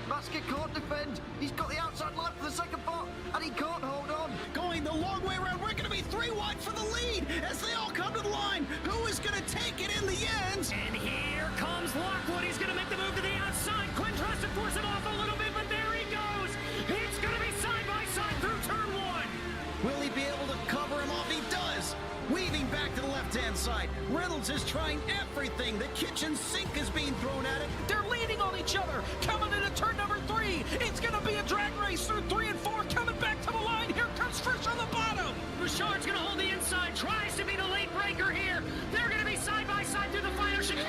Masker can't defend. He's got the outside line for the second part, and he can't hold on. Going the long way around. We're going to be 3 wide for the lead as they all come to the line. Who is going to take it in the end? And here comes Lockwood. He's going to make the move to the outside. Quinn tries to force him off a little bit, but there he goes. It's going to be side by side through turn 1. Will he be able to cover him off? He does. Weaving back to the left-hand side. Reynolds is trying everything. The kitchen sink is being thrown at it. They're leaning on each other. Coming into turn number 3. It's going to be a drag race through 3 and 4. Coming back to the line. Here comes Frisch on the bottom. Richard's going to hold the inside. Tries to be the late breaker here. They're going to be side by side through the final chicane.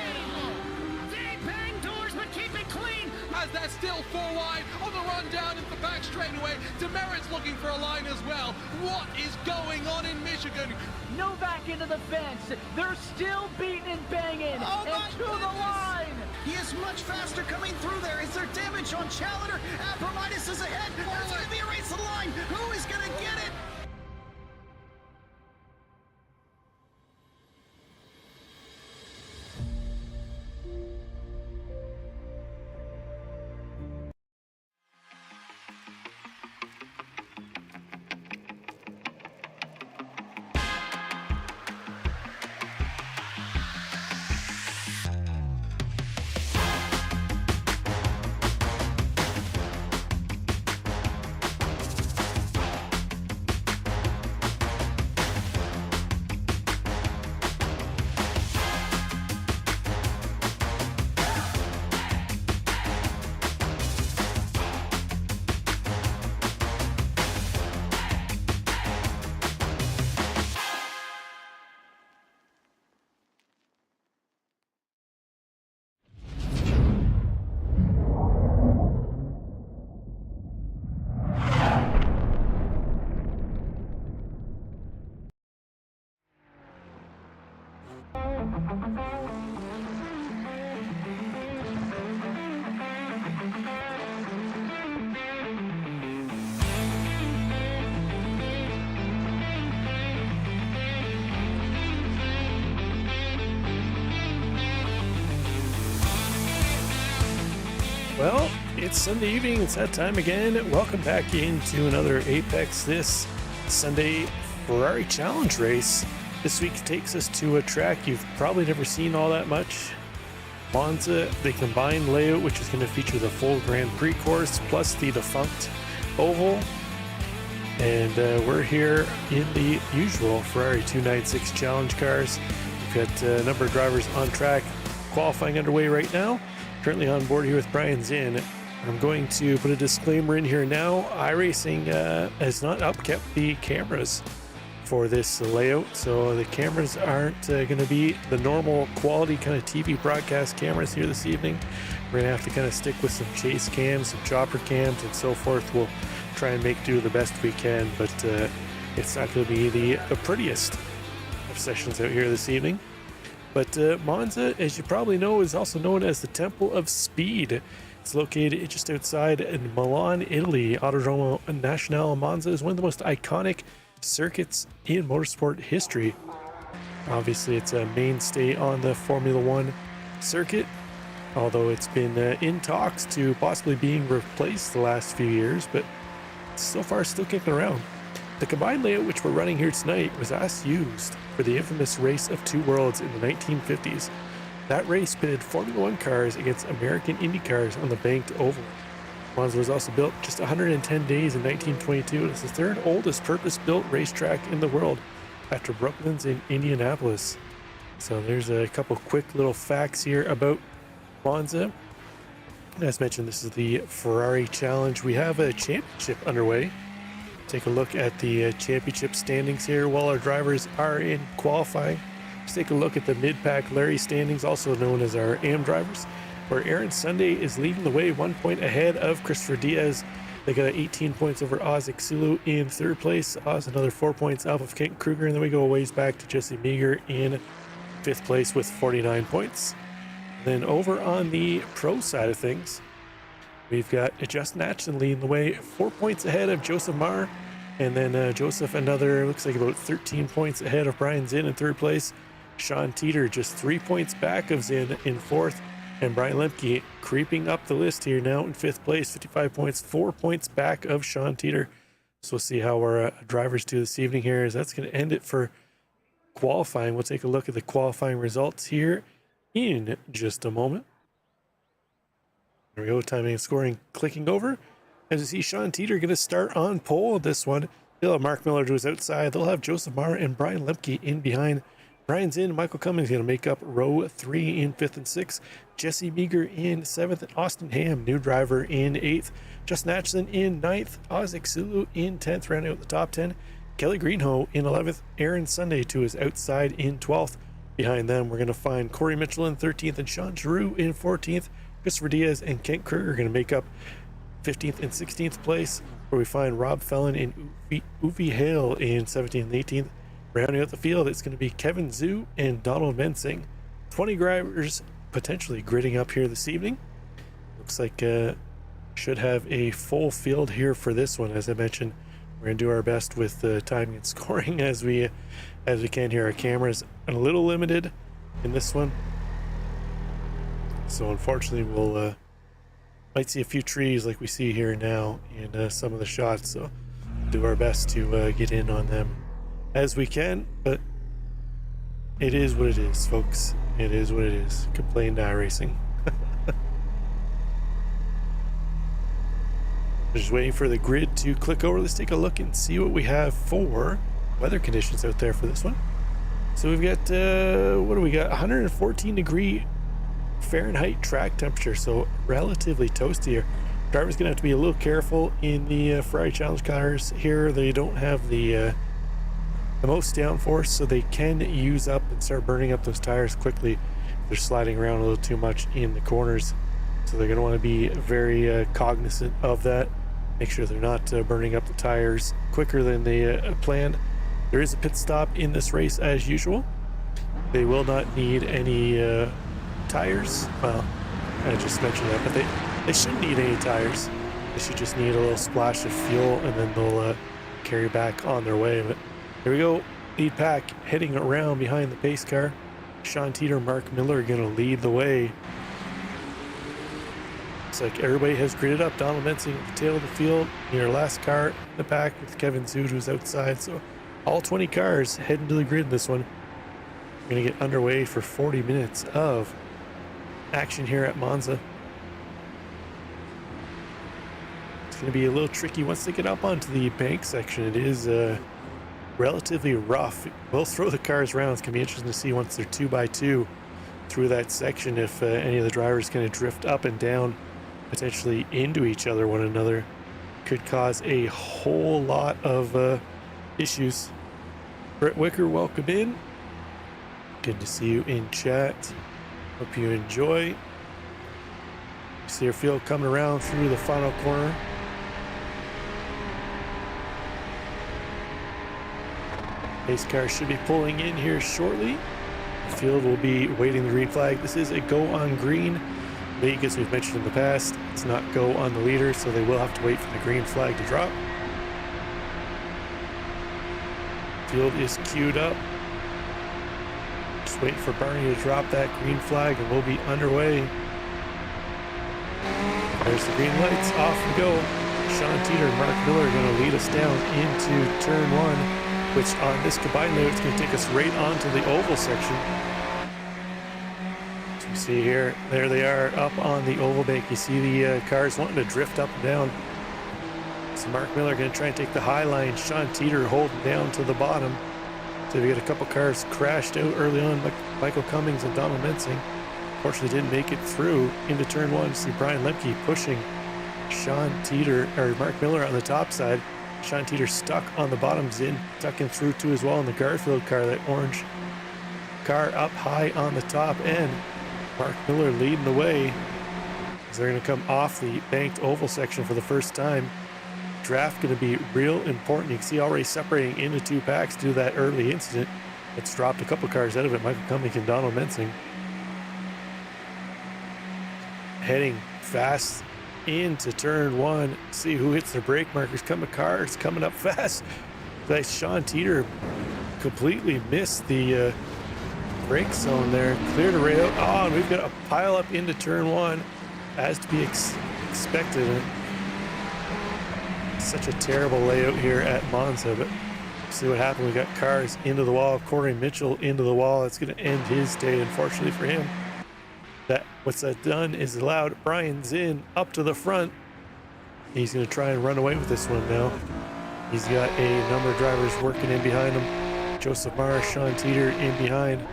They bang doors, but keep it clean. As they're still 4 wide on the run down into the back straightaway. Demerit's looking for a line as well. What is going on in Michigan? Novak into the fence. They're still beating and banging. And to the line. He is much faster coming through there. Is there damage on Challenger? Abramitis is ahead. There's going to be a race to the line. Who is going to get it? Well, it's Sunday evening. It's that time again. Welcome back into another Apex this Sunday Ferrari Challenge race. This week takes us to a track you've probably never seen all that much. Monza, the combined layout, which is going to feature the full Grand Prix course plus the defunct oval. And we're here in the usual Ferrari 296 Challenge cars. We've got a number of drivers on track, qualifying underway right now. Currently on board here with Brian Zinn. I'm going to put a disclaimer in here now. iRacing has not upkept the cameras for this layout, so the cameras aren't going to be the normal quality kind of TV broadcast cameras here this evening. We're going to have to kind of stick with some chase cams, some chopper cams, and so forth. We'll try and make do the best we can, but it's not going to be the prettiest of sessions out here this evening. But Monza, as you probably know, is also known as the Temple of Speed. It's located just outside in Milan, Italy. Autodromo Nazionale Monza is one of the most iconic circuits in motorsport history. Obviously, it's a mainstay on the Formula One circuit, although it's been in talks to possibly being replaced the last few years, but so far still kicking around. The combined layout which we're running here tonight was last used for the infamous race of two worlds in the 1950s. That race pitted Formula One cars against American Indy cars on the banked oval. Monza was also built just 110 days in 1922. It's the third oldest purpose-built racetrack in the world after Brooklands in Indianapolis. So there's a couple quick little facts here about Monza. As mentioned, this is the Ferrari Challenge. We have a championship underway. Take a look at the championship standings here while our drivers are in qualifying. Let's take a look at the mid-pack Larry standings, also known as our AM drivers, where Aaron Sunday is leading the way 1 point ahead of Christopher Diaz. They got 18 points over Oz Xulu in third place. Oz another 4 points off of Kent Kruger, and then we go a ways back to Jesse Meager in fifth place with 49 points. Then over on the pro side of things, we've got Justin Atchison leading the way 4 points ahead of Joseph Marr, and then Joseph another, looks like about 13 points ahead of Brian Zinn in third place. Sean Teeter just 3 points back of Zinn in fourth, and Brian Lemke creeping up the list here now in fifth place, 55 points, 4 points back of Sean Teeter. So we'll see how our drivers do this evening here, as that's going to end it for qualifying. We'll take a look at the qualifying results here in just a moment. There we go, timing and scoring clicking over. As you see, Sean Teeter going to start on pole this one. They'll have Mark Miller to his outside. They'll have Joseph Marr and Brian Lemke in behind. Brian's in. Michael Cummings going to make up row 3 in 5th and 6th. Jesse Meager in 7th. And Austin Ham, new driver, in 8th. Justin Atchison in 9th. Oz Xulu in 10th, rounding out the top 10. Kelly Greenhoe in 11th. Aaron Sunday to his outside in 12th. Behind them, we're going to find Corey Mitchell in 13th and Sean Giroux in 14th. Christopher Diaz and Kent Kruger are going to make up 15th and 16th place, where we find Rob Fellon and Uwe Hale in 17th and 18th. Rounding out the field, it's going to be Kevin Zhu and Donald Mensing. 20 drivers potentially gridding up here this evening. Looks like should have a full field here for this one. As I mentioned, we're going to do our best with timing and scoring as we can here. Our cameras are a little limited in this one, so unfortunately we'll might see a few trees like we see here now in some of the shots. So do our best to get in on them as we can, but it is what it is, folks. It is what it is. Complain to iRacing. Just waiting for the grid to click over. Let's take a look and see what we have for weather conditions out there for this one. So we've got what do we got? 114 degree Fahrenheit track temperature, so relatively toasty here. Drivers gonna have to be a little careful in the Ferrari Challenge cars here. They don't have the most downforce, so they can use up and start burning up those tires quickly. They're sliding around a little too much in the corners, so they're going to want to be very cognizant of that. Make sure they're not burning up the tires quicker than they planned. There is a pit stop in this race as usual. They will not need any tires. Well, I just mentioned that, but they shouldn't need any tires. They should just need a little splash of fuel, and then they'll carry back on their way. But here we go, lead pack heading around behind the pace car. Sean Teeter, Mark Miller are going to lead the way. Looks like everybody has gridded up. Donald Mensing at the tail of the field, near last car in the back with Kevin Zood who's outside. So all 20 cars heading to the grid in this one. We're going to get underway for 40 minutes of action here at Monza. It's going to be a little tricky once they get up onto the bank section. It is relatively rough. We'll throw the cars around. It's going to be interesting to see once they're 2x2 through that section if any of the drivers kind of drift up and down, potentially into each other, one another. Could cause a whole lot of issues. Brett Wicker, welcome in. Good to see you in chat. Hope you enjoy. See your field coming around through the final corner. Pace car should be pulling in here shortly. The field will be waiting the green flag. This is a go on green league, as we've mentioned in the past. It's not go on the leader, so they will have to wait for the green flag to drop. Field is queued up. Just waiting for Barney to drop that green flag and we'll be underway. There's the green lights, off we go. Sean Teeter and Mark Miller are going to lead us down into turn one, which on this combined layout is going to take us right onto the oval section. As you see here, there they are up on the oval bank. You see the cars wanting to drift up and down. So Mark Miller going to try and take the high line. Sean Teeter holding down to the bottom. So we got a couple cars crashed out early on, like Michael Cummings and Donald Mensing. Unfortunately didn't make it through into turn one. See Brian Lemke pushing Sean Teeter, or Mark Miller on the top side. Sean Teeter stuck on the bottom, Zinn tucking through too as well in the Garfield car, that orange car up high on the top end. Mark Miller leading the way as they're going to come off the banked oval section for the first time. Draft going to be real important. You can see already separating into two packs due to that early incident. It's dropped a couple cars out of it, Michael Cummings and Donald Mensing. Heading fast into turn one. See who hits the brake markers. Cars coming up fast. Like Sean Teeter completely missed the brake zone there. Cleared a rail. Oh, and we've got a pile up into turn one, as to be expected. Such a terrible layout here at Monza, but see what happened. We got cars into the wall. Corey Mitchell into the wall. That's going to end his day, unfortunately for him. What's that done is allowed Brian Zinn up to the front. He's going to try and run away with this one now. He's got a number of drivers working in behind him. Joseph Marr, Sean Teeter in behind.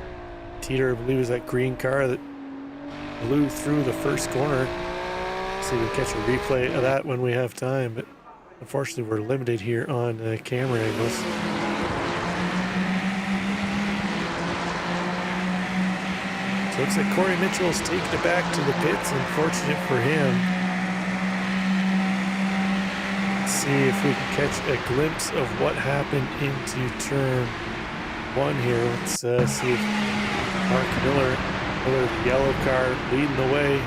Teeter, I believe, is that green car that blew through the first corner. See if we can catch a replay of that when we have time, but unfortunately we're limited here on camera angles. So it looks like Corey Mitchell's taking it back to the pits. Unfortunate for him. Let's see if we can catch a glimpse of what happened into turn one here. Let's see if Mark Miller, the yellow car, leading the way.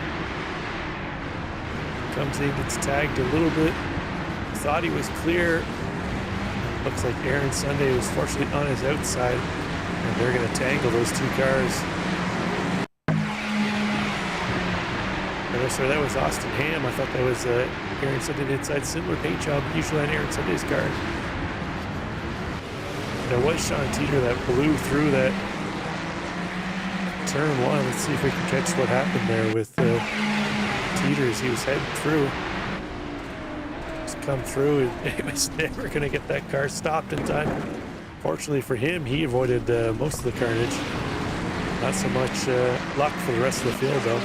Comes in, gets tagged a little bit. Thought he was clear. Looks like Aaron Sunday was fortunately on his outside, and they're going to tangle those two cars. Sorry, that was Austin Ham. I thought that was Aaron Sunday inside. Similar paint job, usually on Aaron Sunday's car. There was Sean Teeter that blew through that turn one. Let's see if we can catch what happened there with Teeter as he was heading through. Just come through, and he was never going to get that car stopped in time. Fortunately for him, he avoided most of the carnage. Not so much luck for the rest of the field, though.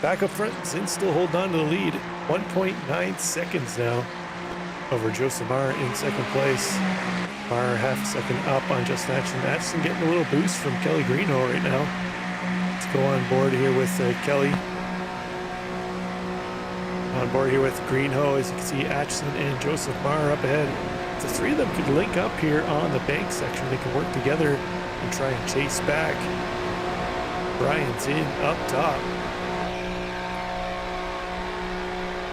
Back up front, Zinn still holding on to the lead. 1.9 seconds now over Joseph Marr in second place. Marr half a second up on Justin Atchison. Atchison getting a little boost from Kelly Greenhill right now. Let's go on board here with Kelly. On board here with Greenhill, as you can see, Atchison and Joseph Marr up ahead. If the three of them could link up here on the bank section, they can work together and try and chase back. Brian's in up top.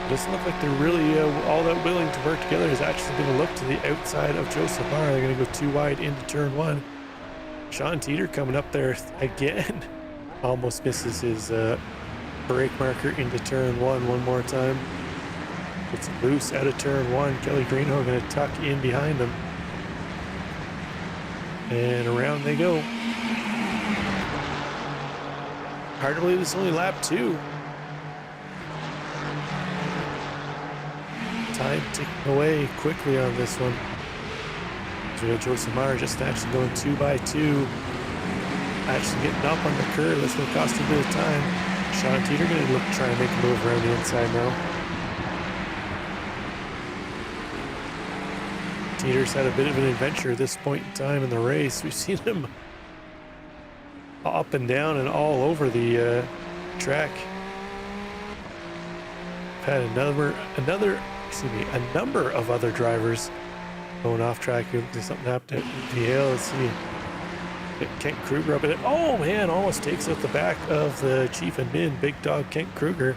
Doesn't look like they're really all that willing to work together. Is actually going to look to the outside of Joseph Marr. They're going to go too wide into turn one. Sean Teeter coming up there again. Almost misses his brake marker into turn one more time. Gets loose out of turn one. Kelly Greenhill going to tuck in behind him. And around they go. Hard to believe it's only lap two. Time ticking away quickly on this one. So we got Joseph Marr just actually going 2 by 2. Actually getting up on the curve. That's going to cost a bit of time. Sean Teeter going to try and make a move around the inside now. Teeter's had a bit of an adventure at this point in time in the race. We've seen him up and down and all over the track. Had a number of other drivers Going off track here. Looks like something happened at PL. Let's see. Get Kent Kruger up at it. Oh man, almost takes out the back of the Chief and Min. Big dog Kent Kruger.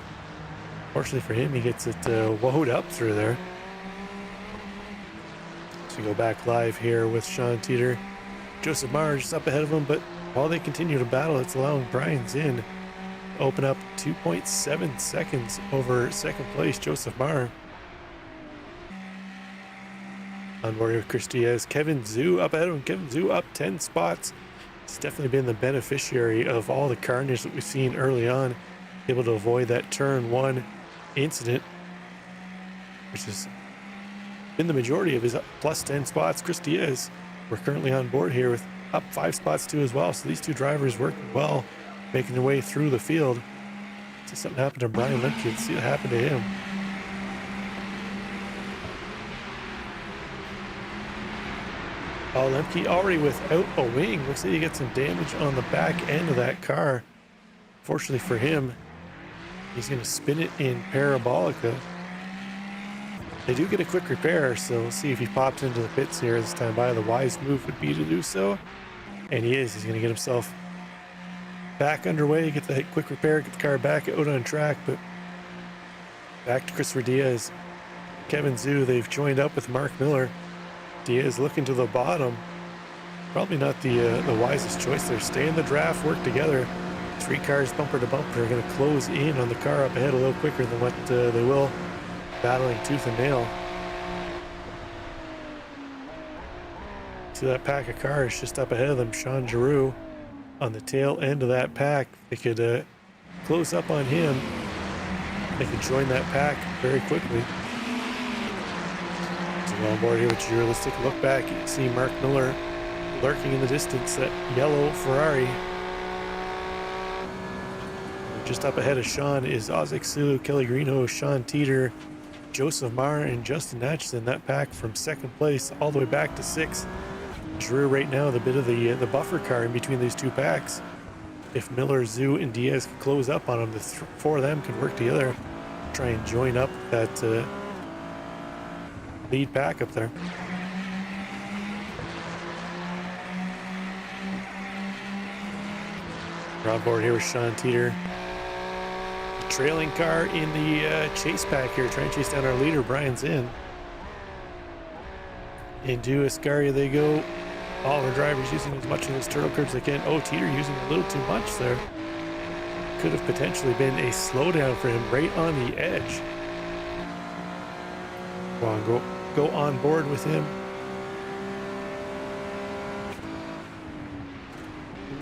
Fortunately for him, he gets it woed up through there. So we go back live here with Sean Teeter. Joseph Marr just up ahead of him, but while they continue to battle, it's allowing Brian Zinn to open up 2.7 seconds over second place, Joseph Marr. On board here with Chris Diaz. Kevin Zhu up ahead of him. Kevin Zhu up 10 spots. He's definitely been the beneficiary of all the carnage that we've seen early on. Able to avoid that turn one incident, which has been the majority of his plus 10 spots. Chris Diaz, we're currently on board here with up 5 spots too as well. So these two drivers working well, making their way through the field. See something happened to Brian Lemke. Let's see what happened to him. Oh, Lemke already without a wing. Looks like he gets some damage on the back end of that car. Fortunately for him, he's going to spin it in Parabolica. They do get a quick repair, so we'll see if he pops into the pits here this time by. The wise move would be to do so. And he is. He's going to get himself back underway, get that quick repair, get the car back out on track. But back to Christopher Diaz. Kevin Zhu, they've joined up with Mark Miller. Diaz looking to the bottom. Probably not the wisest choice there. Stay in the draft, work together. 3 cars bumper to bumper are going to close in on the car up ahead a little quicker than what they will battling tooth and nail. See that pack of cars just up ahead of them. Sean Giroux on the tail end of that pack. They could close up on him. They could join that pack very quickly. On board here with Giroux. Let's take a look back. You can see Mark Miller lurking in the distance, that yellow Ferrari. Just up ahead of Sean is Ozek Sulu, Kelly Greenhow, Sean Teeter, Joseph Marr, and Justin Atchison. That pack from second place all the way back to 6th. Giroux right now, the bit of the buffer car in between these two packs. If Miller, Zhu, and Diaz can close up on them, the 4 of them can work together, try and join up that lead pack up there. We're on board here with Sean Teeter. The trailing car in the chase pack here, trying to chase down our leader, Brian Zinn. Into Ascaria they go. All the drivers using as much of those turtle curves they can. Oh, Teeter using a little too much there. Could have potentially been a slowdown for him right on the edge. Come on, go on board with him.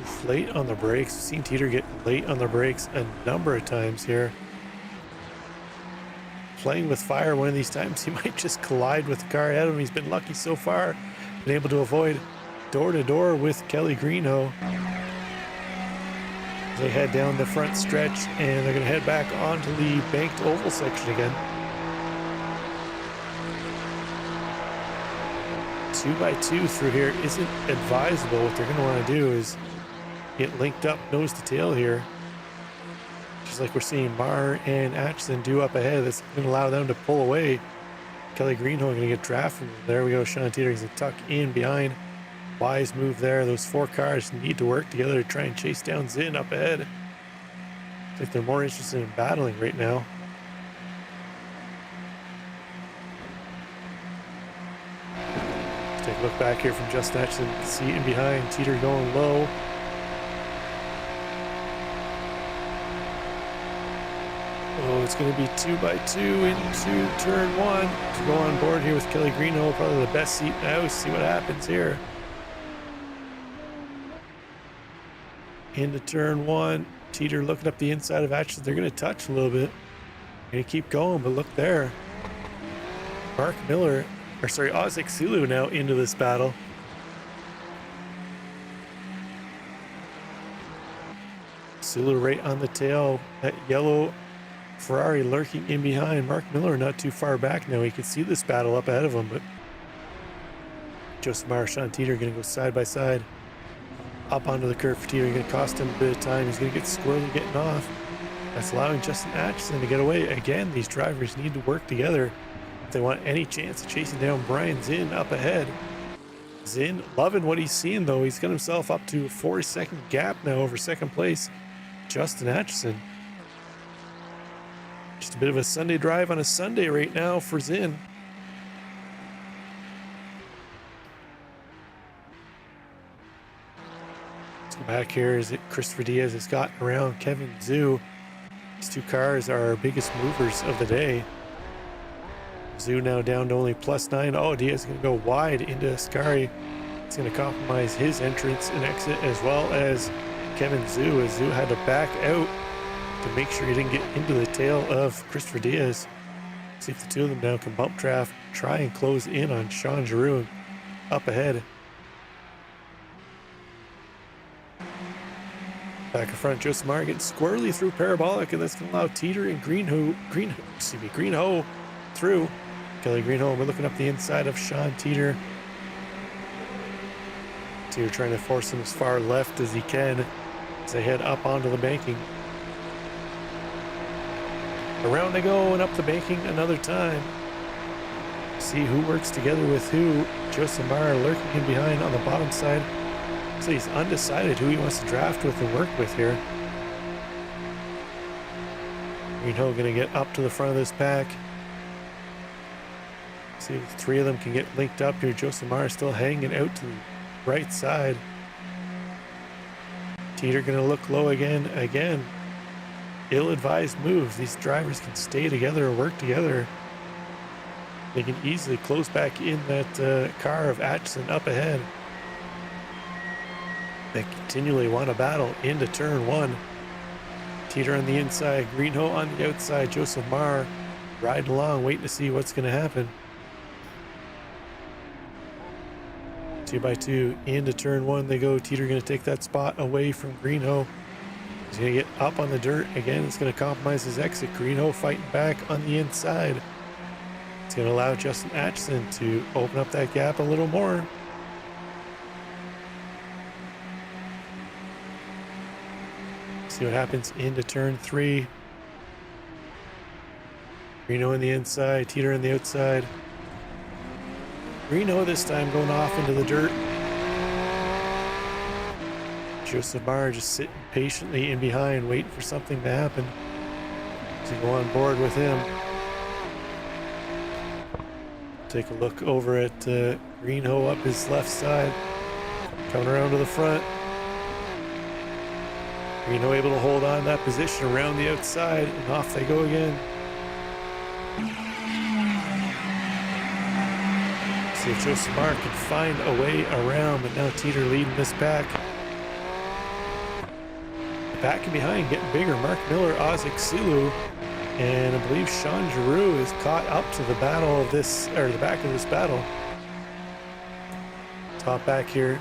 Oof, late on the brakes. We've seen Teeter get late on the brakes a number of times here. Playing with fire one of these times, he might just collide with the car ahead of him. He's been lucky so far. Been able to avoid door-to-door with Kelly Greenhow. They head down the front stretch and they're going to head back onto the banked oval section again. 2x2 through here isn't advisable. What they're going to want to do is get linked up nose to tail here, just like we're seeing Marr and Atchison do up ahead. That's going to allow them to pull away. Kelly Greenhow going to get drafted. There we go. Sean Teeter is going to tuck in behind. Wise move there. Those 4 cars need to work together to try and chase down Zinn up ahead. I think they're more interested in battling right now. Take a look back here from Justin Atchison. You can see in behind, Teeter going low. Oh, it's going to be 2x2 into turn 1. To go on board here with Kelly Greenhow, probably the best seat in the house. See what happens here. Into turn 1. Teeter looking up the inside of Atchison. They're going to touch a little bit. Going to keep going, but look there. Mark Miller. Ozek Sulu now into this battle. Sulu right on the tail. That yellow Ferrari lurking in behind. Mark Miller not too far back now. He can see this battle up ahead of him, but Joseph Marr, Sean Teeter going to go side by side. Up onto the curve for Teeter. Going to cost him a bit of time. He's going to get squirrely getting off. That's allowing Justin Atchison to get away. Again, these drivers need to work together. if they want any chance of chasing down Brian Zinn up ahead. Zinn loving what he's seeing though. He's got himself up to a 4-second gap now over second place, Justin Atchison. Just a bit of a Sunday drive on a Sunday right now for Zinn. Let's go back here. Is it Christopher Diaz has gotten around Kevin Zhu? These two cars are our biggest movers of the day. Zhu now down to only +9. Oh, Diaz is going to go wide into Ascari. It's going to compromise his entrance and exit as well as Kevin Zhu, as Zhu had to back out to make sure he didn't get into the tail of Christopher Diaz. See if the two of them now can bump draft, try and close in on Sean Giroux up ahead. Back in front, Joseph Marr getting squirrely through Parabolic, and that's going to allow Teeter and Greenho through. Kelly Greenho, we're looking up the inside of Sean Teeter. Teeter trying to force him as far left as he can as they head up onto the banking. Around they go and up the banking another time. See who works together with who. Joseph Marr lurking in behind on the bottom side. So he's undecided who he wants to draft with and work with here. Greenho going to get up to the front of this pack. See if the three of them can get linked up here. Joseph Marr still hanging out to the right side. Teeter going to look low again. Ill-advised move. These drivers can stay together or work together. They can easily close back in that car of Atchison up ahead. They continually want to battle into turn one. Teeter on the inside, Greenho on the outside, Joseph Marr riding along, waiting to see what's going to happen. 2x2 into turn one they go. Teeter going to take that spot away from Greenho. He's going to get up on the dirt again. It's going to compromise his exit. Greenho fighting back on the inside. It's going to allow Justin Atchison to open up that gap a little more. See what happens into turn three. Greenho on the inside, Teeter on the outside. Greenho this time going off into the dirt. Joseph Marr just sitting patiently in behind, waiting for something to happen to go on board with him. Take a look over at Greenho up his left side, coming around to the front. Greenho able to hold on that position around the outside, and off they go again. See if Joseph Marr can find a way around, but now Teeter leading this pack. Back and behind, getting bigger. Mark Miller, Ozzik Sulu, and I believe Sean Giroux is caught up to the battle of this, or the back of this battle. Top back here,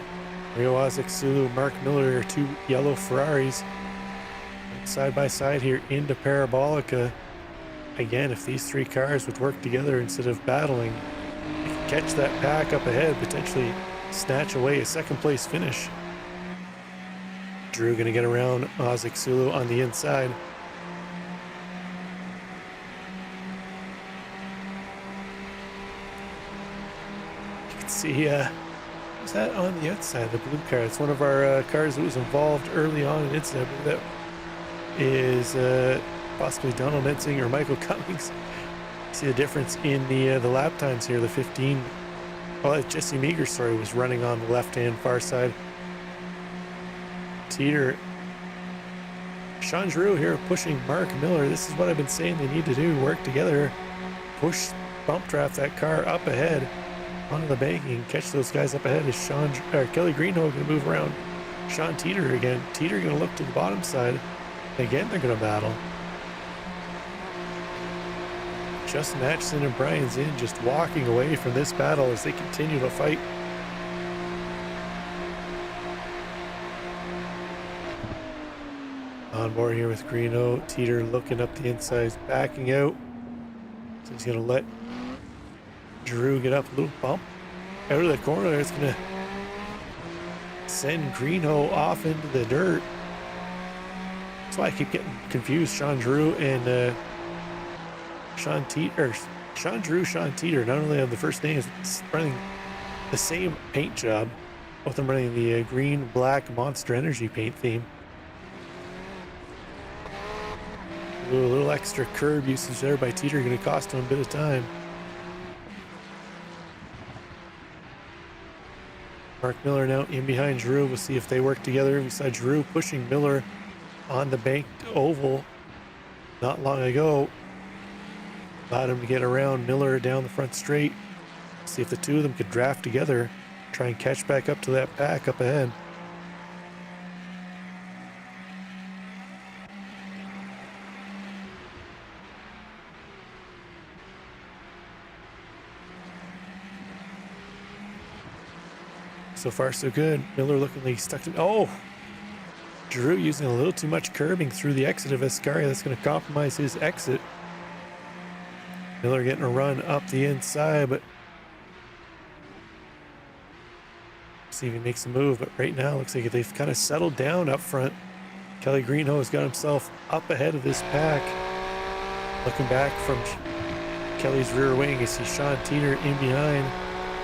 Rio Ozzik Sulu, Mark Miller are two yellow Ferraris. Side by side here into Parabolica. Again, if these three cars would work together instead of battling, they could catch that pack up ahead, potentially snatch away a second place finish. Drew going to get around Ozzik Sulu on the inside. You can see, what's that on the outside, the blue car? It's one of our cars that was involved early on in incident. That is possibly Donald Mensing or Michael Cummings. See the difference in the lap times here. The 15. Well, Jesse Meager's story was running on the left-hand far side. Teeter, Sean Giroux here pushing Mark Miller. This is what I've been saying they need to do. Work together, push, bump draft that car up ahead onto the banking, catch those guys up ahead. Is Kelly Greenho going to move around Sean Teeter again? Teeter going to look to the bottom side. Again, they're going to battle. Justin Atchison and Brian Zinn just walking away from this battle as they continue to fight. On board here with Greenho. Teeter looking up the insides, backing out. So he's going to let Giroux get up a little bump out of the corner. It's going to send Greenho off into the dirt. That's why I keep getting confused. Sean Giroux and Sean Drew, Sean Teeter not only have the first names, running the same paint job. Both of them running the green, black Monster Energy paint theme. Ooh, a little extra curb usage there by Teeter going to cost him a bit of time. Mark Miller now in behind Drew. We'll see if they work together. We saw Drew pushing Miller on the banked oval not long ago. Allowed him to get around Miller down the front straight. See if the two of them could draft together. Try and catch back up to that pack up ahead. So far, so good. Miller looking like he's stuck in. Oh! Drew using a little too much curbing through the exit of Ascari. That's going to compromise his exit. Miller getting a run up the inside, but see if he makes a move. But right now, looks like they've kind of settled down up front. Kelly Greenhoe has got himself up ahead of this pack. Looking back from Kelly's rear wing, you see Sean Teeter in behind.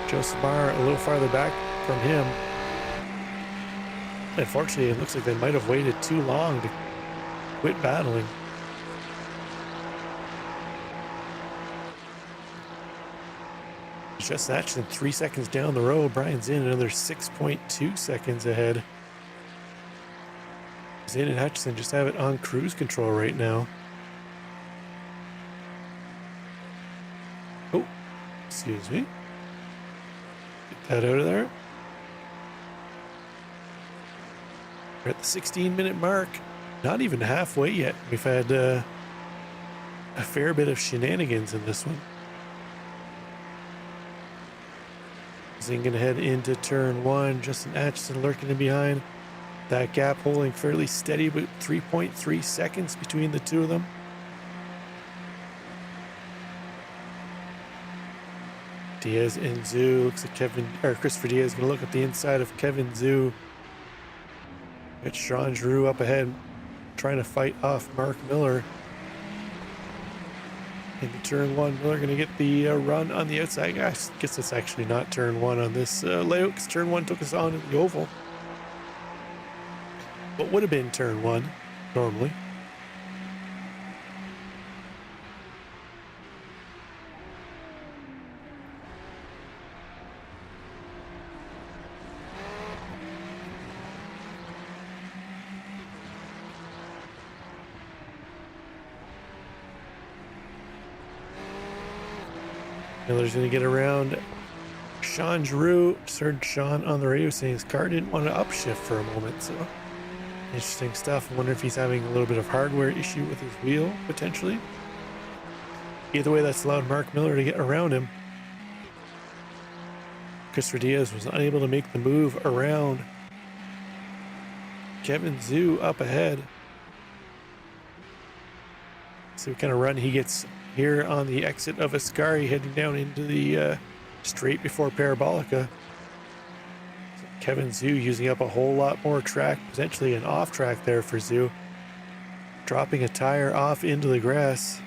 Joseph Barr a little farther back from him. Unfortunately, it looks like they might have waited too long to quit battling. Just Atchison 3 seconds down the road. Brian's in another 6.2 seconds ahead. Zinn and Hutchison just have it on cruise control right now. Oh, excuse me. Get that out of there. We're at the 16-minute mark. Not even halfway yet. We've had a fair bit of shenanigans in this one. Zinn gonna head into turn one. Justin Atchison lurking in behind. That gap holding fairly steady, but 3.3 seconds between the two of them. Diaz and Zhu. Looks like Christopher Diaz gonna look at the inside of Kevin Zhu. Got Sean Drew up ahead, trying to fight off Mark Miller. Into turn one, Miller going to get the run on the outside. I guess it's actually not turn one on this layout, because turn one took us on to the oval. What would have been turn one, normally. Miller's going to get around Sean Drew. Heard Sean on the radio saying his car didn't want to upshift for a moment, so interesting stuff. I wonder if he's having a little bit of hardware issue with his wheel, potentially. Either way, that's allowed Mark Miller to get around him. Christopher Diaz was unable to make the move around Kevin Zhu up ahead. See what kind of run he gets here on the exit of Ascari, heading down into the straight before Parabolica. So Kevin Zhu using up a whole lot more track, potentially an off track there for Zhu. Dropping a tire off into the grass.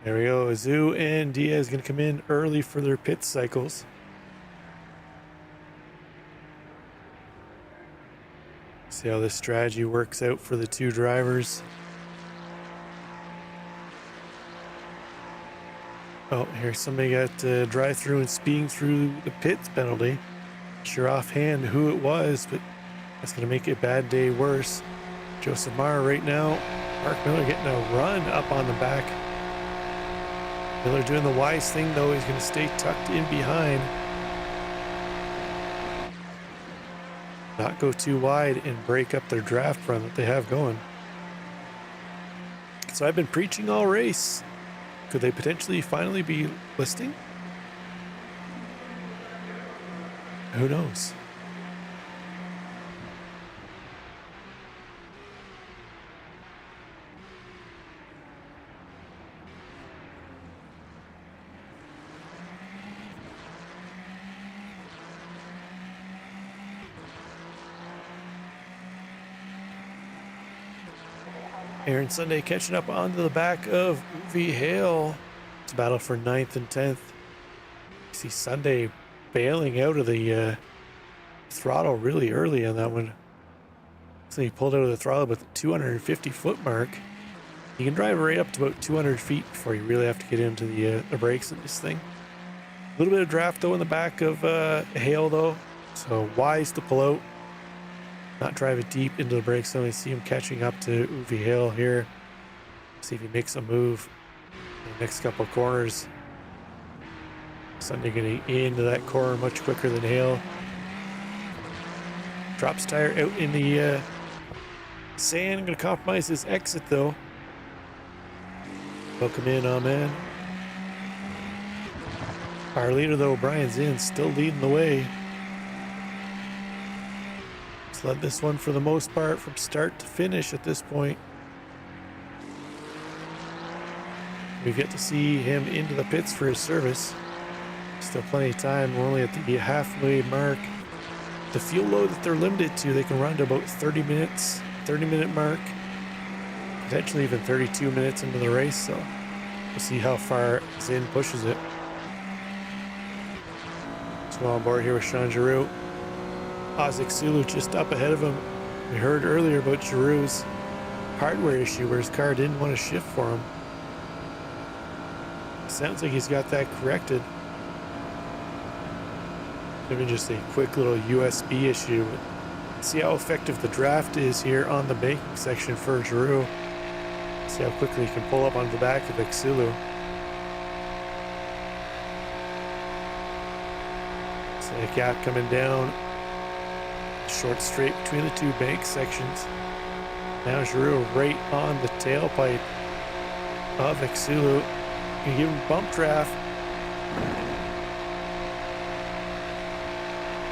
There we go. Zhu and Diaz going to come in early for their pit cycles. See how this strategy works out for the two drivers. Oh, here's somebody got to drive through and speeding through the pits penalty. Sure offhand who it was, but that's going to make a bad day worse. Joseph Mara right now. Mark Miller getting a run up on the back. Miller doing the wise thing, though. He's going to stay tucked in behind. Not go too wide and break up their draft run that they have going. So I've been preaching all race. Could they potentially finally be listing? Who knows? Aaron Sunday catching up onto the back of Uwe Hale. It's a battle for 9th and 10th. You see Sunday bailing out of the throttle really early on that one. So he pulled out of the throttle about the 250 foot mark. You can drive right up to about 200 feet before you really have to get into the brakes in this thing. A little bit of draft though in the back of Hale though, so wise to pull out. Not drive it deep into the brakes zone. I see him catching up to Uwe Hale here. See if he makes a move in the next couple of corners. Sunday getting into that corner much quicker than Hale. Drops tire out in the sand. Going to compromise his exit though. Welcome in, man. Our leader though, Brian Zinn, still leading the way. He's led this one for the most part from start to finish at this point. We get to see him into the pits for his service. Still plenty of time. We're only at the halfway mark. The fuel load that they're limited to, they can run to about 30 minutes, 30-minute mark. Potentially even 32 minutes into the race, so we'll see how far Zinn pushes it. So on board here with Sean Giroux. Isaac Sulu just up ahead of him. We heard earlier about Giroux's hardware issue where his car didn't want to shift for him. Sounds like he's got that corrected. Maybe just a quick little USB issue. See how effective the draft is here on the banking section for Giroux. See how quickly he can pull up on the back of Xulu. See a gap coming down. Short straight between the two bank sections. Now Giroux right on the tailpipe of Xulu. You give him bump draft.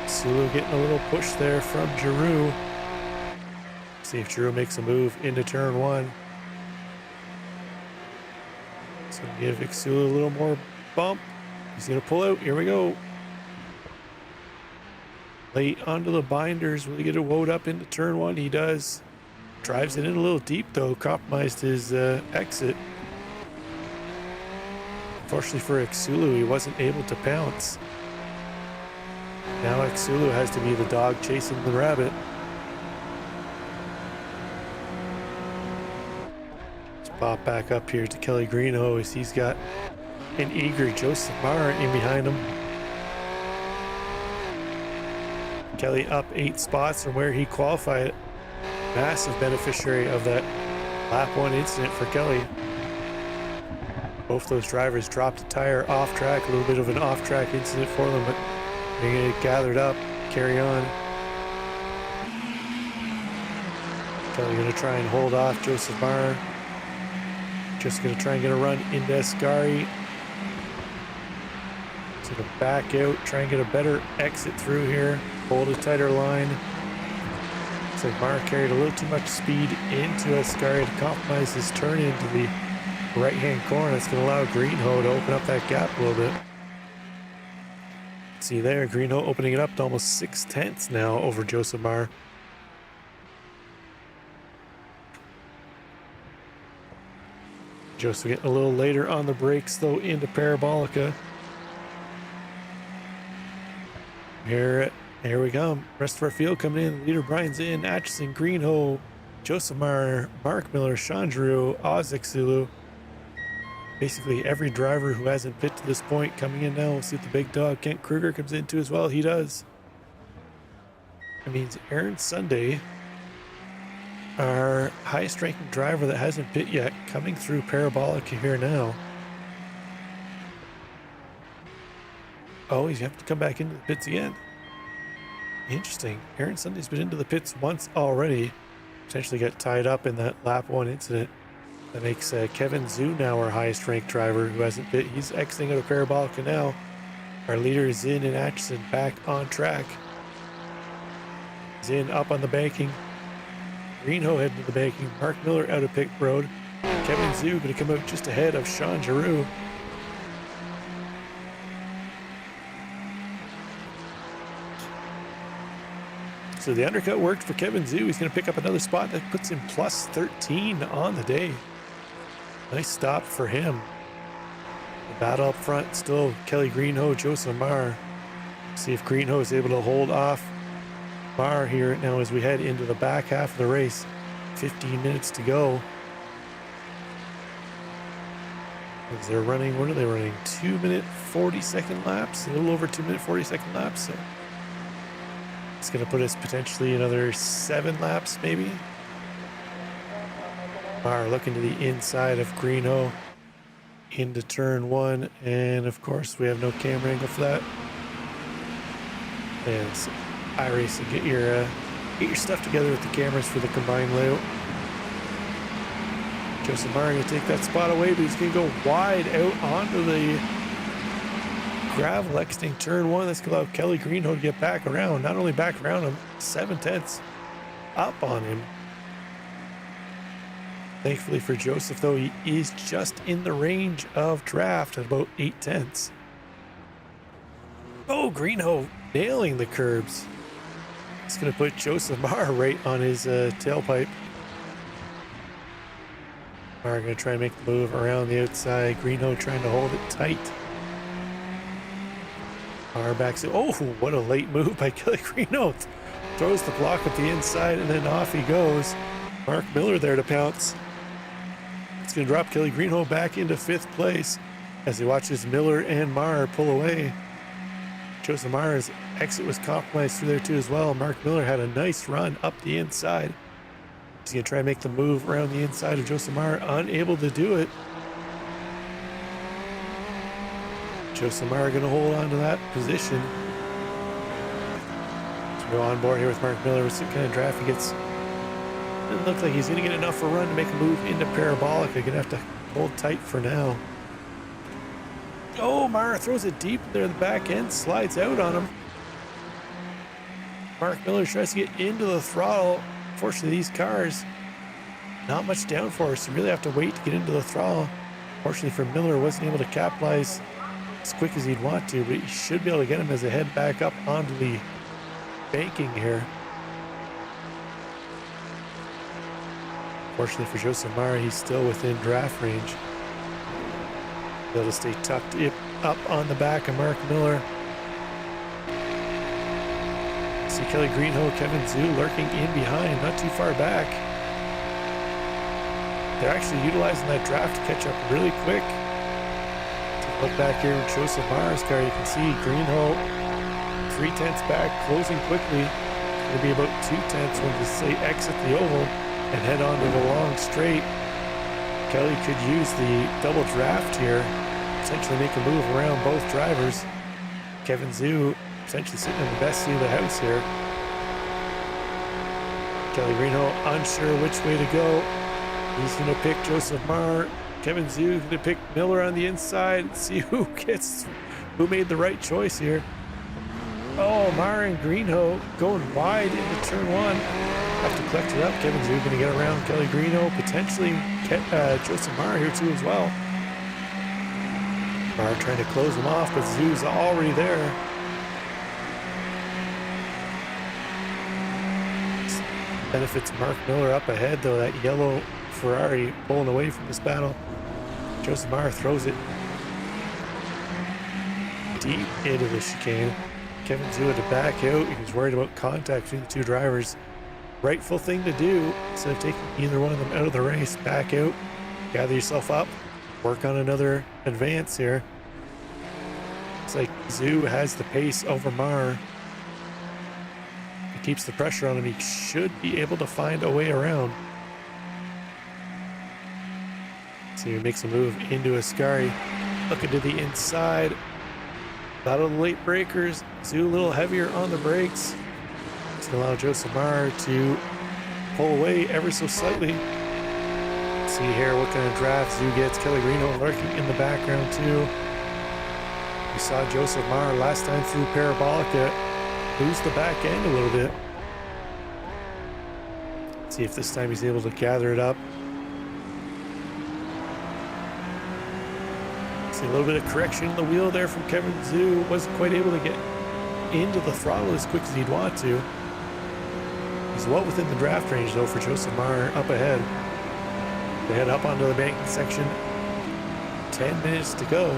Xulu getting a little push there from Giroux. See if Giroux makes a move into turn one. It's going to give Xulu a little more bump. He's going to pull out. Here we go. Late onto the binders. Will he get it woed up into turn one? He does. Drives it in a little deep though. Compromised his exit. Unfortunately for Xulu, he wasn't able to pounce. Now Xulu has to be the dog chasing the rabbit. Let's pop back up here to Kelly Greenhose. He's got an eager Joseph Mara in behind him. Kelly up 8 spots from where he qualified. Massive beneficiary of that lap 1 incident for Kelly. Both those drivers dropped a tire off track, a little bit of an off track incident for them, but they get gathered up, carry on. Kelly gonna try and hold off Joseph Mara. Just gonna try and get a run into Ascari. So to back out, try and get a better exit through here. Hold a tighter line. Looks like Mara carried a little too much speed into Ascari to compromise his turn into the right-hand corner. That's gonna allow Greenho to open up that gap a little bit. See there, Greenho opening it up to almost 6/10 now over Joseph Mara. Joseph getting a little later on the brakes though into Parabolica. Here we come. Rest of our field coming in. Leader Brian's in. Atchison, Greenho, Joseph Mara, Mark Miller, Sean Giroux, Isaac Sulu. Basically every driver who hasn't pit to this point coming in now. We'll see if the big dog Kent Kruger comes in too as well. He does. That means Aaron Sunday, our highest ranking driver that hasn't pit yet, coming through Parabolica here now. Oh, he's have to come back into the pits again. Interesting. Aaron Sunday's been into the pits once already. Potentially got tied up in that lap 1 incident. That makes Kevin Zhu now our highest ranked driver who hasn't pit. He's exiting out of Parabolica now. Our leader is Zinn and Atchison back on track. Zinn up on the banking. Greenho heading to the banking. Mark Miller out of pit road. Kevin Zhu going to come out just ahead of Sean Giroux. So the undercut worked for Kevin Zhu. He's going to pick up another spot that puts him plus 13 on the day. Nice stop for him. The battle up front, still Kelly Greenhoe, Joseph Marr. See if Greenhoe is able to hold off Marr here now as we head into the back half of the race. 15 minutes to go. As they're running, what are they running? 2-minute 40-second laps, a little over 2-minute 40-second laps. So it's going to put us potentially another 7 laps, maybe. Marr looking to the inside of Greenhoe into turn 1, and of course we have no camera angle for that. And so iRacing, get your stuff together with the cameras for the combined layout. Joseph Marr going to take that spot away, but he's going to go wide out onto the gravel exiting turn 1. That's going to allow Kelly Greenhoe to get back around. Not only back around him, 7/10 up on him. Thankfully for Joseph, though, he is just in the range of draft at about 8/10. Oh, Greenhoe nailing the curbs. It's going to put Joseph Marr right on his tailpipe. Marr going to try and make the move around the outside. Greenhoe trying to hold it tight. Marr backs it. Oh, what a late move by Kelly Greenhoe. Throws the block at the inside and then off he goes. Mark Miller there to pounce. It's going to drop Kelly Greenhoe back into 5th place as he watches Miller and Marr pull away. Joseph Marr's exit was compromised through there too as well. Mark Miller had a nice run up the inside. He's going to try and make the move around the inside of Joseph Marr, unable to do it. Joseph Marr going to hold on to that position. So go on board here with Mark Miller. What kind of draft he gets? Doesn't look like he's going to get enough for a run to make a move into Parabolic. They're going to have to hold tight for now. Oh, Marr throws it deep there. The back end slides out on him. Mark Miller tries to get into the throttle. Unfortunately, these cars, not much downforce. You really have to wait to get into the throttle. Fortunately for Miller, wasn't able to capitalize as quick as he'd want to, but he should be able to get him as they head back up onto the banking here. Fortunately for Joseph Marr, he's still within draft range. Be able to stay tucked up on the back of Mark Miller. See Kelly Greenhoe, Kevin Zhu lurking in behind, not too far back. They're actually utilizing that draft to catch up really quick. Take a look back here with Joseph Marr's car. You can see Greenhoe 3/10 back, closing quickly. It's going to be about 2/10 when they exit the oval and head on to the long straight. Kelly could use the double draft here, essentially make a move around both drivers. Kevin Zhu essentially sitting in the best seat of the house here. Kelly Greenhoe unsure which way to go. He's going to pick Joseph Marr. Kevin Zhu going to pick Miller on the inside. See who made the right choice here. Oh, Marr and Greenhoe going wide into turn 1. Have to collect it up. Kevin Zhu going to get around Kelly Greenhoe, potentially Joseph Marr here too as well. Marr trying to close him off, but Zhu's already there. Benefits Mark Miller up ahead though, that yellow Ferrari pulling away from this battle. Joseph Marr throws it deep into the chicane. Kevin Zhu had to back out. He was worried about contact between the two drivers. Rightful thing to do. Instead of taking either one of them out of the race, back out, gather yourself up, work on another advance here. Looks like Zhu has the pace over Marr. He keeps the pressure on him. He should be able to find a way around. So he makes a move into Ascari, looking to the inside. Out of the late breakers. Zhu a little heavier on the brakes. It's going to allow Joseph Marr to pull away ever so slightly. Let's see here what kind of draft Zhu gets. Kelly Greenhoe lurking in the background too. We saw Joseph Marr last time through Parabolica lose the back end a little bit. Let's see if this time he's able to gather it up. See a little bit of correction in the wheel there from Kevin Zhu. Wasn't quite able to get into the throttle as quick as he'd want to. He's well within the draft range though for Joseph Marr up ahead. They head up onto the banking section. 10 minutes to go.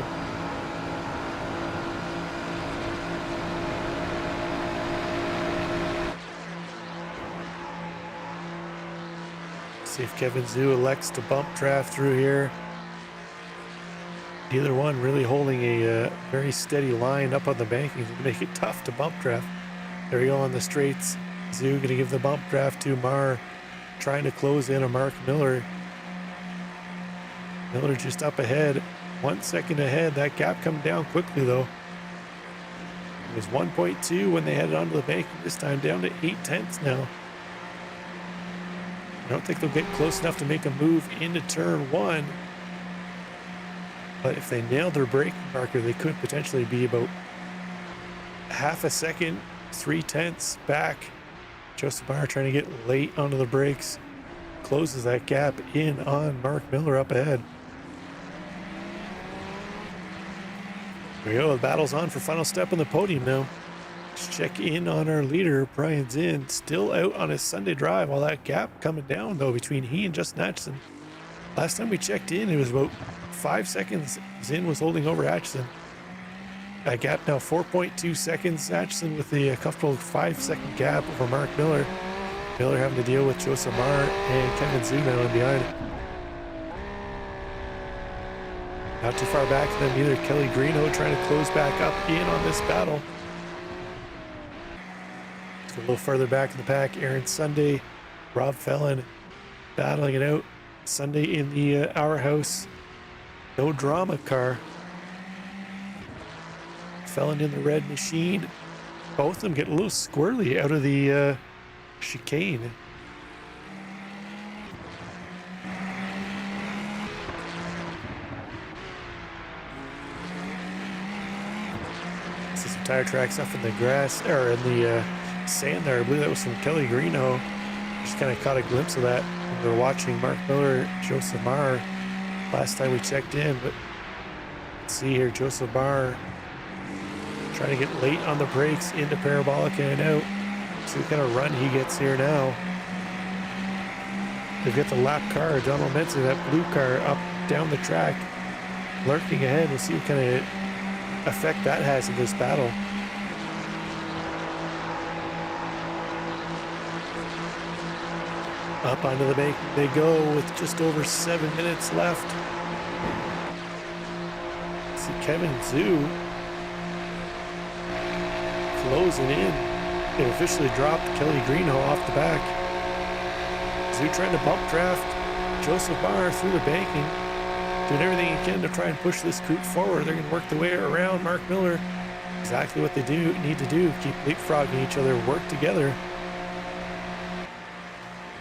See if Kevin Zhu elects to bump draft through here. Neither one really holding a very steady line up on the banking to make it tough to bump draft. There we go on the straights. Zhu going to give the bump draft to Marr, trying to close in on Mark Miller. Miller just up ahead, 1 second ahead. That gap coming down quickly though. It was 1.2 when they headed onto the banking, this time down to 0.8 now. I don't think they'll get close enough to make a move into turn one. But if they nail their braking marker, they could potentially be about half a second, 0.3 back. Joseph Marr trying to get late onto the brakes. Closes that gap in on Mark Miller up ahead. There we go, the battle's on for final step on the podium now. Let's check in on our leader, Brian Zinn, still out on his Sunday drive. While that gap coming down though between he and Justin Atchison. Last time we checked in, it was about 5 seconds. Zinn was holding over Atchison. That gap now 4.2 seconds. Atchison with the comfortable 5 second gap over Mark Miller. Miller having to deal with Joseph Marr and Kevin Zhu now in behind. Not too far back then either. Kelly Greeno trying to close back up in on this battle. A little further back in the pack, Aaron Sunday, Rob Fellon battling it out. Sunday in the Our House No Drama car. Fellon in the red machine. Both of them get a little squirrely out of the chicane. See some tire tracks up in the grass, or in the sand there. I believe that was from Kelly Greeno. Just kind of caught a glimpse of that when we were watching Mark Miller, Joseph Marr last time we checked in. But let's see here, Joseph Marr trying to get late on the brakes into Parabolica and out. See what kind of run he gets here now. They've got the lap car, Donald Mensing, that blue car up down the track, lurking ahead. We'll see what kind of effect that has in this battle. Up onto the bank they go with just over 7 minutes left. See Kevin Zhu closing in. They officially dropped Kelly Greeno off the back. Zhu trying to bump draft Joseph Marr through the banking, doing everything he can to try and push this group forward. They're going to work their way around Mark Miller. Exactly what they need to do. Keep leapfrogging each other, work together.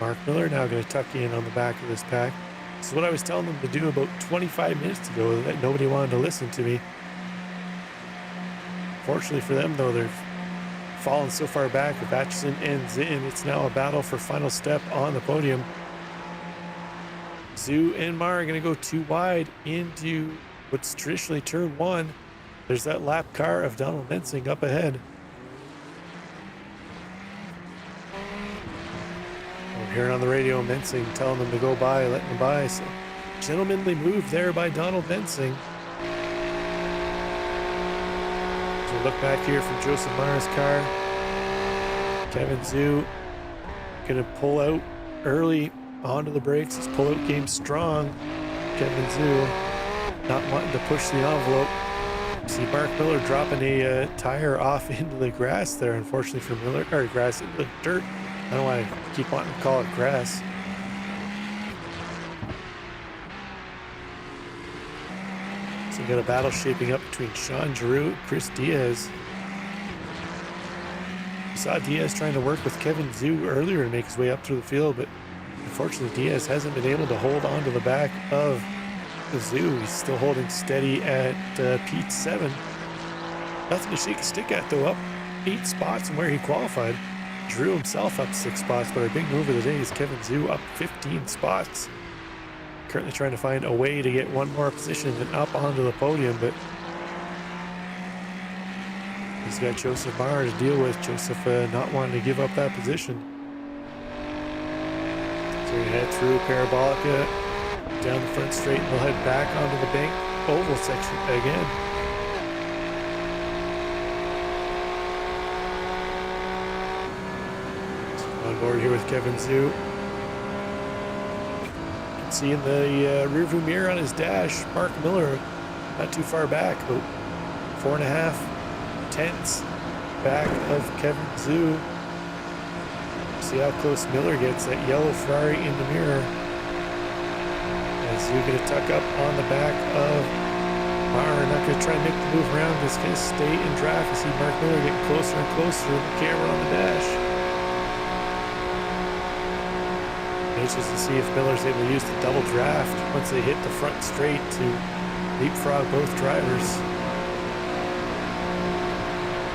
Mark Miller now going to tuck in on the back of this pack. This is what I was telling them to do about 25 minutes ago, that nobody wanted to listen to me. Fortunately for them, though, they've fallen so far back with Atchison and Zinn. It's now a battle for final step on the podium. Zhu and Marr are going to go too wide into what's traditionally turn one. There's that lap car of Donald Mensing up ahead. I'm hearing on the radio Mensing telling them to go by, letting them by. So gentlemanly move there by Donald Mensing. So look back here from Joseph Marr's car. Kevin Zhu gonna pull out early onto the brakes. His pull-out game strong. Kevin Zhu not wanting to push the envelope. See Mark Miller dropping a tire off into the grass there, unfortunately for Miller, or grass into the dirt. I don't want to keep wanting to call it grass. So we got a battle shaping up between Sean Giroux and Chris Diaz. We saw Diaz trying to work with Kevin Zhu earlier to make his way up through the field, but unfortunately Diaz hasn't been able to hold on to the back of the Zhu. He's still holding steady at P7. Nothing to shake a stick at though, up 8 spots from where he qualified. Drew himself up 6 spots, but our big move of the day is Kevin Zhu up 15 spots. Currently trying to find a way to get one more position and up onto the podium, but he's got Joseph Marr to deal with. Joseph not wanting to give up that position. They're going to head through Parabolica, down the front straight, and they'll head back onto the bank oval section again. So on board here with Kevin Zhu. You can see in the rearview mirror on his dash, Mark Miller, not too far back, about 4.5 tenths back of Kevin Zhu. See how close Miller gets, that yellow Ferrari in the mirror. As Zhu going to tuck up on the back of Mara, not going to try and make the move around, just going to stay in draft. You see Mark Miller getting closer and closer with the camera on the dash. Anxious to see if Miller's able to use the double draft once they hit the front straight to leapfrog both drivers.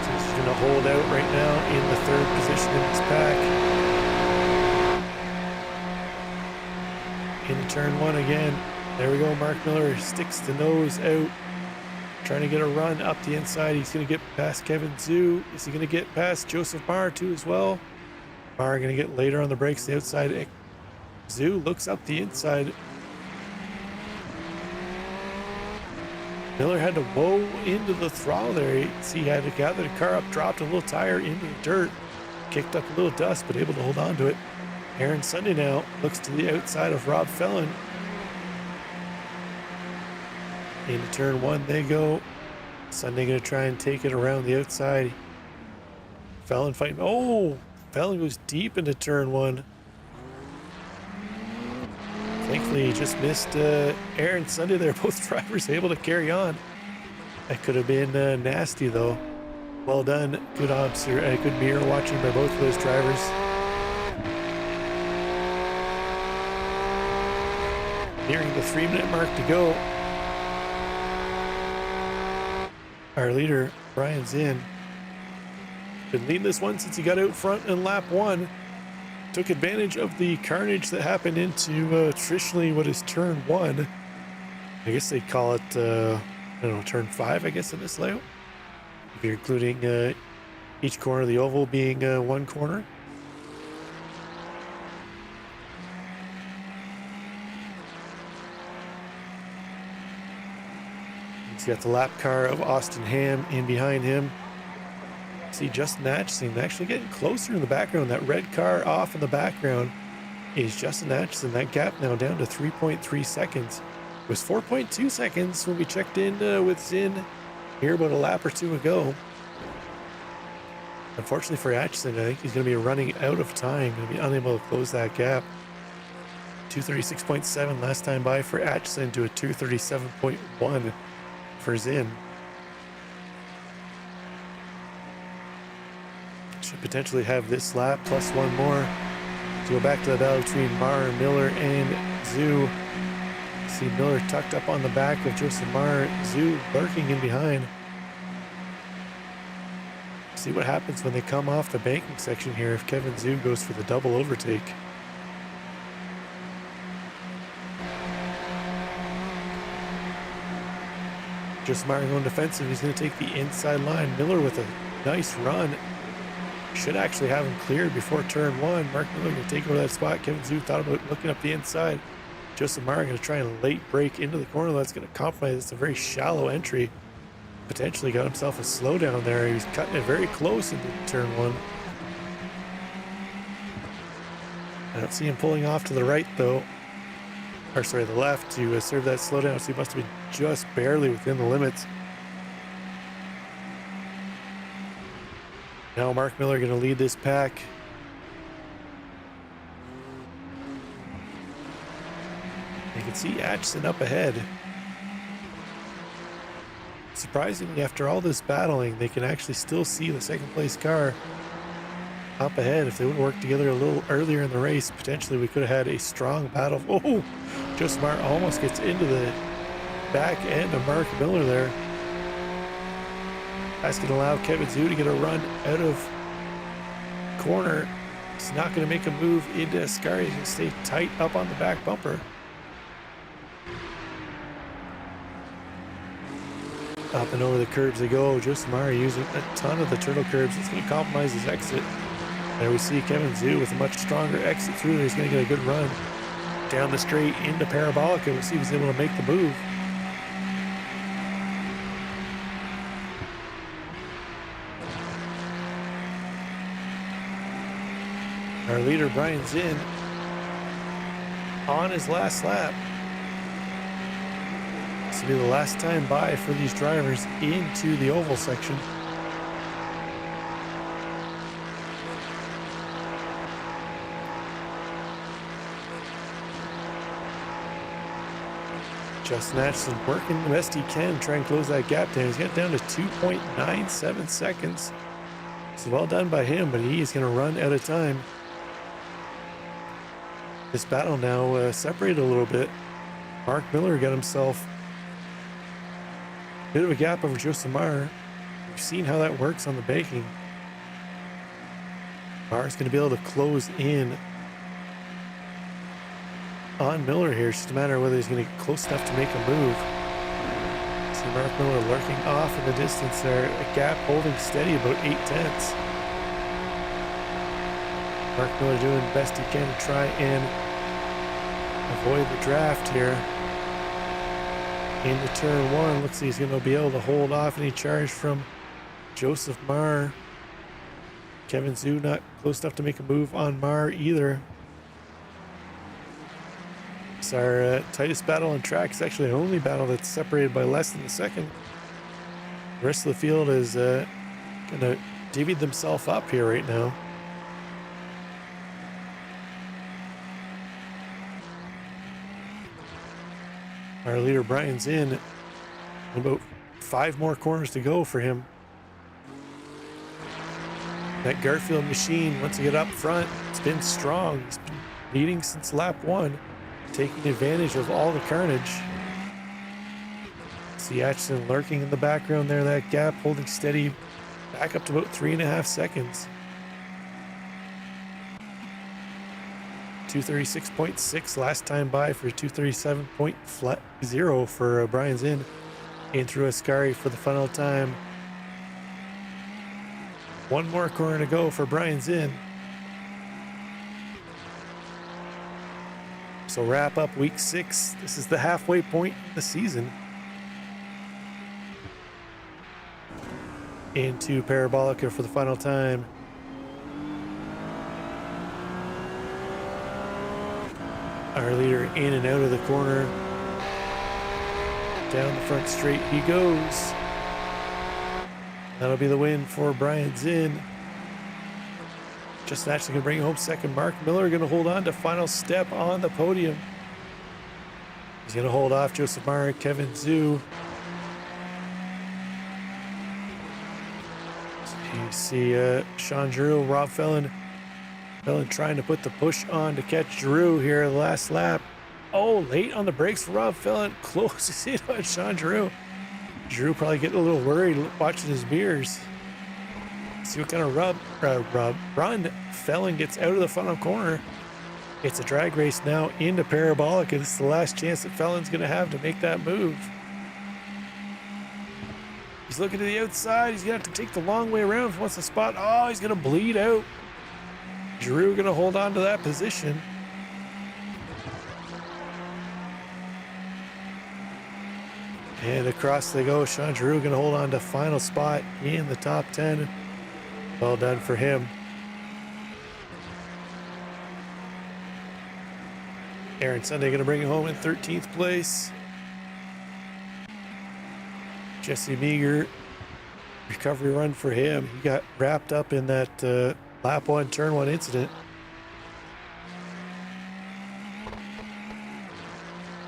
So he's going to hold out right now in the third position in this pack. Into turn one again. There we go. Mark Miller sticks the nose out, trying to get a run up the inside. He's going to get past Kevin Zhu. Is he going to get past Joseph Mara too as well? Mara going to get later on the brakes the outside. Zhu looks up the inside. Miller had to woe into the throttle there. You see, he had to gather the car up, dropped a little tire into the dirt, kicked up a little dust, but able to hold on to it. Aaron Sunday now looks to the outside of Rob Fellon. Into turn one they go. Sunday going to try and take it around the outside. Fellon fighting. Oh, Fellon goes deep into turn one. Thankfully, he just missed Aaron Sunday there. Both drivers able to carry on. That could have been nasty though. Well done. Good good mirror watching by both of those drivers. Nearing the 3-minute mark to go. Our leader, Brian Zinn, been leading this one since he got out front in lap one. Took advantage of the carnage that happened into traditionally what is turn one. I guess they call it, I don't know, turn 5, I guess, in this layout. If you're including each corner of the oval being one corner. He's got the lap car of Austin Ham in behind him. See Justin Atchison actually getting closer in the background. That red car off in the background is Justin Atchison. That gap now down to 3.3 seconds. It was 4.2 seconds when we checked in with Zinn here about a lap or two ago. Unfortunately for Atchison, I think he's going to be running out of time. Going to be unable to close that gap. 236.7 last time by for Atchison to a 237.1 for Zinn. Should potentially have this lap plus one more to go back to the battle between Mara, Miller, and Zhu. See Miller tucked up on the back of Joseph Mara, Zhu lurking in behind. See what happens when they come off the banking section here if Kevin Zhu goes for the double overtake. Joseph Mara going defensive. He's going to take the inside line. Miller with a nice run. Should actually have him cleared before turn one. Mark Miller going to take over that spot. Kevin Zhu thought about looking up the inside. Joseph Mara going to try and late break into the corner. That's going to compromise. It's a very shallow entry. Potentially got himself a slowdown there. He was cutting it very close into turn one. I don't see him pulling off to the right though. Or sorry, the left to serve that slowdown. So he must have been just barely within the limits. Now Mark Miller going to lead this pack. You can see Atchison up ahead. Surprisingly, after all this battling, they can actually still see the second place car up ahead. If they would have worked together a little earlier in the race, potentially we could have had a strong battle. Oh, Joseph Mara almost gets into the back end of Mark Miller there. That's going to allow Kevin Zhu to get a run out of corner. He's not going to make a move into Ascari. He's going to stay tight up on the back bumper. Up and over the curbs they go. Joseph Mara using a ton of the turtle curbs. It's going to compromise his exit. There we see Kevin Zhu with a much stronger exit through there. He's going to get a good run down the straight into Parabolica. We'll see if he's able to make the move. Our leader, Brian Zinn, on his last lap. This will be the last time by for these drivers into the oval section. Justin Atchison working the best he can to try and close that gap down. He's got down to 2.97 seconds. It's well done by him, but he is going to run out of time. This battle now separated a little bit. Mark Miller got himself a bit of a gap over Joseph Meyer. We've seen how that works on the baking. Meyer's going to be able to close in on Miller here. It's just a matter of whether he's going to get close enough to make a move. See Mark Miller lurking off in the distance there. A gap holding steady about 8/10. Mark Miller doing the best he can to try and avoid the draft here. Into turn one, looks like he's going to be able to hold off any charge from Joseph Marr. Kevin Zhu not close enough to make a move on Marr either. It's our tightest battle on track. It's actually the only battle that's separated by less than a second. The rest of the field is going to divvy themselves up here right now. Our leader Brian's in. About 5 more corners to go for him. That Garfield machine, once you get up front, it's been strong. It's been leading since lap 1, taking advantage of all the carnage. See Atchison lurking in the background there, that gap holding steady back up to about 3.5 seconds. 236.6 last time by for 237.0 for Brian Zinn. In through Ascari for the final time. 1 more corner to go for Brian Zinn. So wrap up week 6. This is the halfway point of the season. Into Parabolica for the final time. Our leader in and out of the corner. Down the front straight he goes. That'll be the win for Brian Zinn. Just actually going to bring home second. Mark Miller going to hold on to final step on the podium. He's going to hold off Joseph Meyer and Kevin Zhu. So you see Sean Giroux, Rob Fellon trying to put the push on to catch Giroux here the last lap. Oh, late on the brakes for Rob Fellon. Closes in on Sean Giroux. Giroux probably getting a little worried watching his mirrors. See what kind of run Fellon gets out of the final corner. It's a drag race now into Parabolica. This is the last chance that Fellon's going to have to make that move. He's looking to the outside. He's going to have to take the long way around if he wants to spot. Oh, he's going to bleed out. Giroux going to hold on to that position. And across they go. Sean Giroux going to hold on to final spot in the top 10. Well done for him. Aaron Sunday going to bring it home in 13th place. Jesse Meager, recovery run for him. He got wrapped up in that lap 1, turn 1 incident.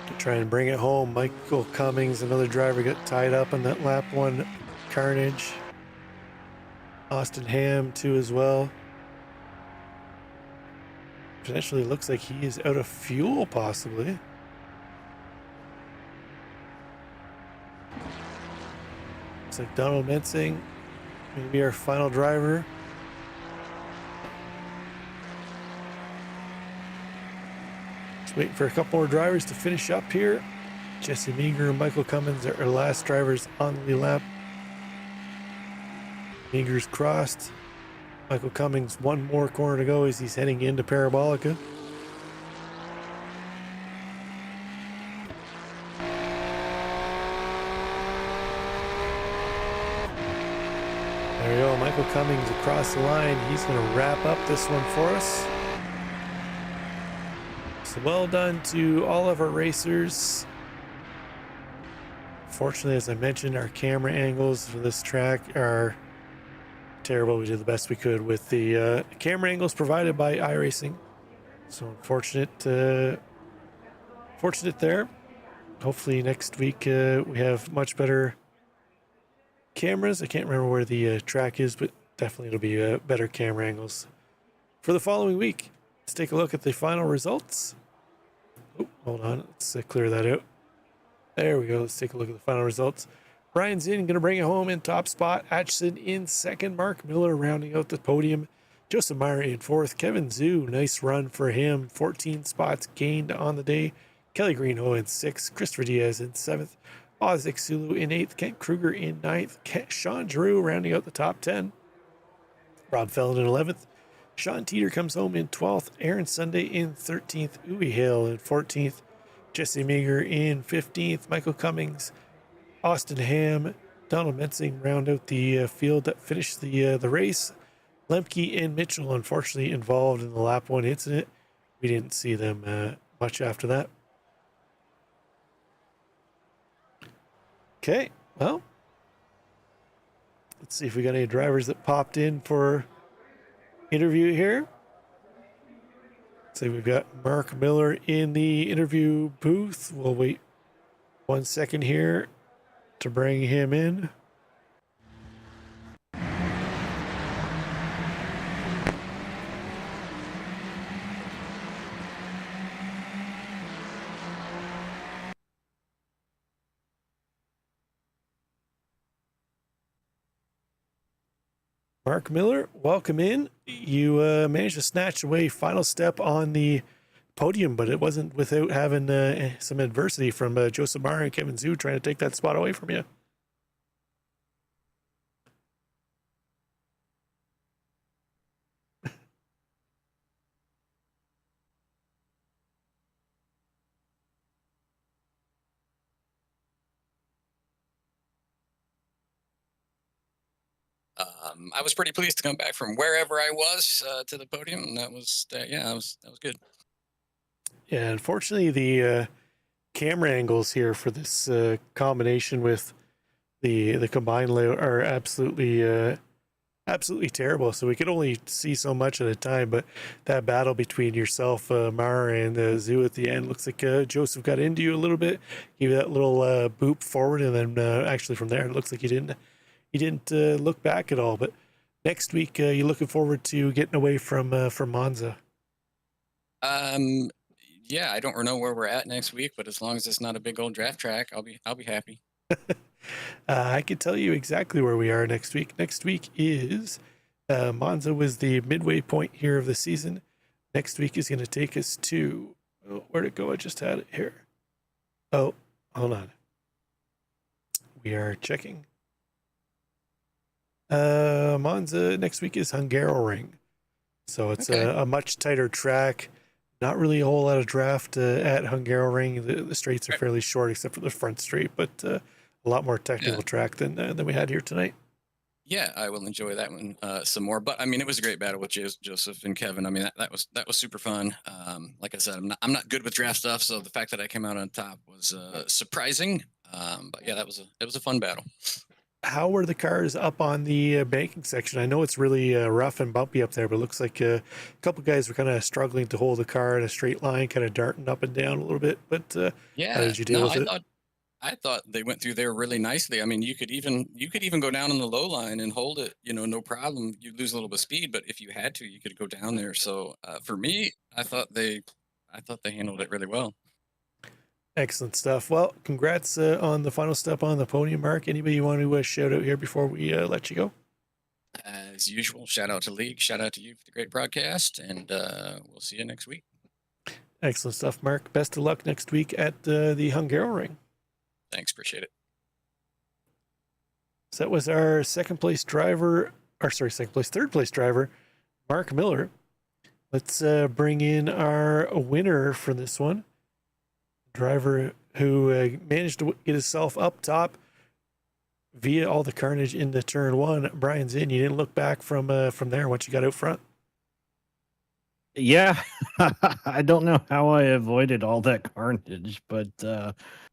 To try and bring it home, Michael Cummings, another driver, got tied up in that lap 1 carnage. Austin Ham too as well. Potentially looks like he is out of fuel possibly. Looks like Donald Mensing going to be our final driver. Just waiting for a couple more drivers to finish up here. Jesse Meager and Michael Cummins are our last drivers on the lap. Meager's crossed. Michael Cummings, one more corner to go as he's heading into Parabolica. There we go, Michael Cummings across the line. He's going to wrap up this one for us. So well done to all of our racers. Fortunately, as I mentioned, our camera angles for this track are terrible. We did the best we could with the camera angles provided by iRacing. So unfortunate, fortunate there. Hopefully next week we have much better cameras. I can't remember where the track is, but definitely it'll be better camera angles for the following week. Let's take a look at the final results. Oh, hold on. Let's clear that out. There we go. Let's take a look at the final results. Brian Zinn going to bring it home in top spot. Atchison in second. Mark Miller rounding out the podium. Joseph Meyer in fourth. Kevin Zhu, nice run for him. 14 spots gained on the day. Kelly Greenhoe in sixth. Christopher Diaz in seventh. Ozik Sulu in eighth. Kent Kruger in ninth. Sean Drew rounding out the top 10. Rob Fellon in 11th. Sean Teeter comes home in 12th. Aaron Sunday in 13th. Uwe Hale in 14th. Jesse Meager in 15th. Michael Cummings, Austin Ham, Donald Metzing round out the field that finished the race. Lemke and Mitchell unfortunately involved in the lap 1 incident. We didn't see them much after that. Okay, well, let's see if we got any drivers that popped in for interview here. So we've got Mark Miller in the interview booth. We'll wait 1 second here to bring him in. Mark Miller, welcome in. You managed to snatch away final step on the podium, but it wasn't without having some adversity from Joseph Meyer and Kevin Zhu trying to take that spot away from you. I was pretty pleased to come back from wherever I was to the podium. And that was good. Yeah, unfortunately, the camera angles here for this combination with the combined layout are absolutely terrible. So we could only see so much at a time. But that battle between yourself, Mara, and Zhu at the end looks like Joseph got into you a little bit. Gave you that little boop forward, and then actually from there it looks like you didn't look back at all. But next week, you're looking forward to getting away from Monza. Yeah, I don't know where we're at next week, but as long as it's not a big old draft track, I'll be happy. I can tell you exactly where we are next week. Next week is Monza was the midway point here of the season. Next week is going to take us to where'd it go? I just had it here. Oh, hold on. We are checking. Monza next week is Hungaroring. So it's Okay. a much tighter track. Not really a whole lot of draft at Hungaroring. The straights are fairly short except for the front straight, but a lot more technical track than we had here tonight. Yeah, I will enjoy that one some more. But I mean, it was a great battle with Joseph and Kevin. I mean, that was super fun. Like I said, I'm not good with draft stuff, so the fact that I came out on top was surprising. But yeah, it was a fun battle. How were the cars up on the banking section? I know it's really rough and bumpy up there, but it looks like a couple guys were kind of struggling to hold the car in a straight line, kind of darting up and down a little bit. But Yeah, how did you deal with it? I thought they went through there really nicely. I mean, you could even go down on the low line and hold it, no problem. You lose a little bit of speed, but if you had to, you could go down there. So for me, I thought they handled it really well. Excellent stuff. Well, congrats on the final step on the podium, Mark. Anybody you want to shout out here before we let you go? As usual, shout out to League, shout out to you for the great broadcast, and we'll see you next week. Excellent stuff, Mark. Best of luck next week at the Hungaroring. Thanks, appreciate it. So that was our third place driver Mark Miller. Let's bring in our winner for this one. Driver who managed to get himself up top via all the carnage into turn one. Brian Zinn, you didn't look back from there once you got out front. Yeah, I don't know how I avoided all that carnage, but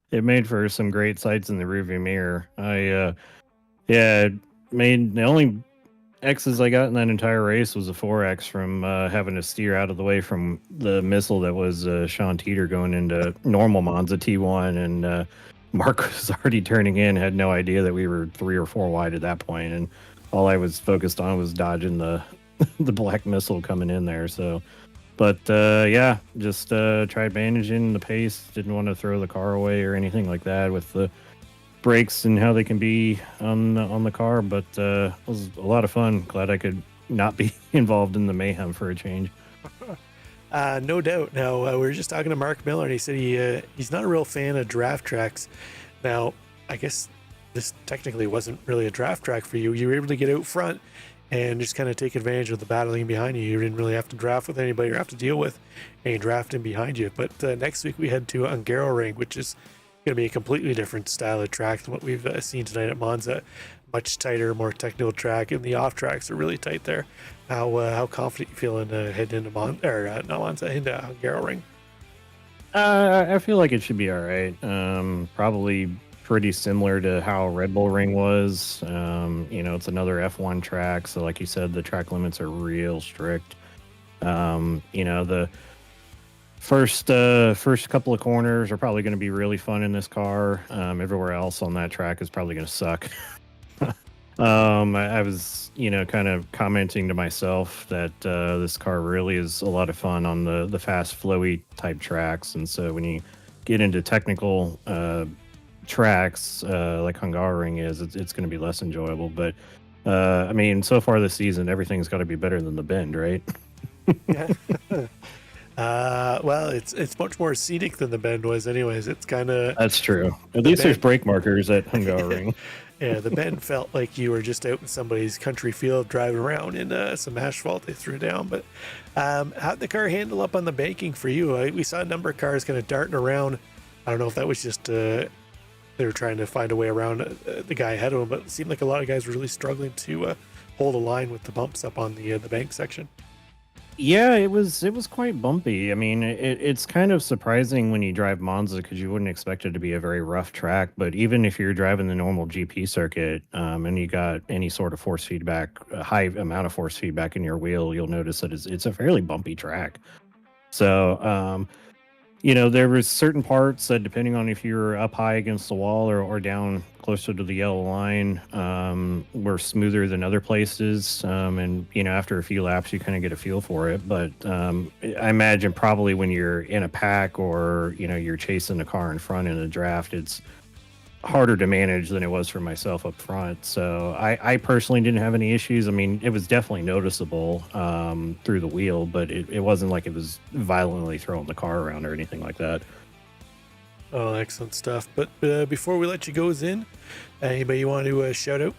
it made for some great sights in the rearview mirror. Made the only X's I got in that entire race was a 4X from having to steer out of the way from the missile that was Sean Teeter going into normal Monza T1, and Mark was already turning in, had no idea that we were 3 or 4 wide at that point, and all I was focused on was dodging the the black missile coming in there. So, but just tried managing the pace. Didn't want to throw the car away or anything like that with the brakes and how they can be on the car. But it was a lot of fun. Glad I could not be involved in the mayhem for a change. No doubt. Now, we were just talking to Mark Miller, and he said he's not a real fan of draft tracks. Now, I guess this technically wasn't really a draft track for you. You were able to get out front and just kind of take advantage of the battling behind you. You didn't really have to draft with anybody or have to deal with any drafting behind you. But next week we head to Hungaroring, which is going to be a completely different style of track than what we've seen tonight at Monza. Much tighter, more technical track, and the off tracks are really tight there. How confident you feeling heading into into Hungaroring? I feel like it should be all right. Probably pretty similar to how Red Bull Ring was. It's another F1 track, so like you said, the track limits are real strict. The first couple of corners are probably going to be really fun in this car. Everywhere else on that track is probably going to suck. I was, kind of commenting to myself that this car really is a lot of fun on the fast, flowy type tracks. And so when you get into technical tracks like Hungaroring is, it's going to be less enjoyable. But so far this season, everything's got to be better than the Bend, right? Yeah. Well, it's much more scenic than the Bend was anyways. It's kind of... That's true. At least there's brake markers at Hungaroring. Yeah, the Bend felt like you were just out in somebody's country field driving around in some asphalt they threw down. But how'd the car handle up on the banking for you? We saw a number of cars kind of darting around. I don't know if that was just they were trying to find a way around the guy ahead of them, but it seemed like a lot of guys were really struggling to hold a line with the bumps up on the bank section. Yeah, it was quite bumpy. I mean, it's kind of surprising when you drive Monza because you wouldn't expect it to be a very rough track. But even if you're driving the normal GP circuit and you got any sort of force feedback, a high amount of force feedback in your wheel, you'll notice that it's a fairly bumpy track. So, there was certain parts that depending on if you're up high against the wall or down closer to the yellow line, were smoother than other places. And after a few laps, you kind of get a feel for it. But I imagine probably when you're in a pack or, you're chasing a car in front in a draft, it's harder to manage than it was for myself up front. So I personally didn't have any issues. I mean, it was definitely noticeable through the wheel, but it wasn't like it was violently throwing the car around or anything like that. Oh, excellent stuff. But before we let you go, Zin, anybody you want to shout out?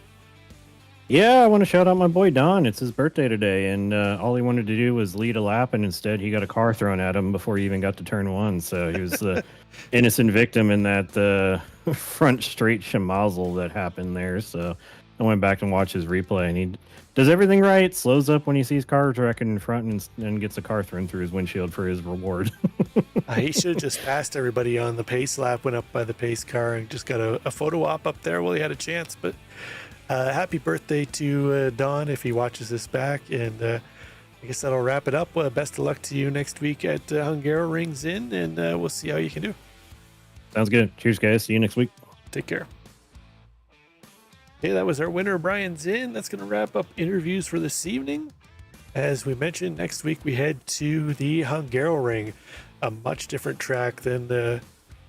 Yeah, I want to shout out my boy Don. It's his birthday today, and all he wanted to do was lead a lap, and instead he got a car thrown at him before he even got to turn one. So he was the innocent victim in that front straight schmozzle that happened there. So I went back and watched his replay, and he does everything right, slows up when he sees cars wrecking in front, and gets a car thrown through his windshield for his reward. He should have just passed everybody on the pace lap, went up by the pace car, and just got a photo op up there while he had a chance. But happy birthday to Don if he watches this back. And I guess that'll wrap it up. Best of luck to you next week at Hungaroring in, and we'll see how you can do. Sounds good. Cheers, guys. See you next week. Take care. Okay, that was our winner, Brian Zinn. That's going to wrap up interviews for this evening. As we mentioned, next week we head to the Hungaroring, a much different track than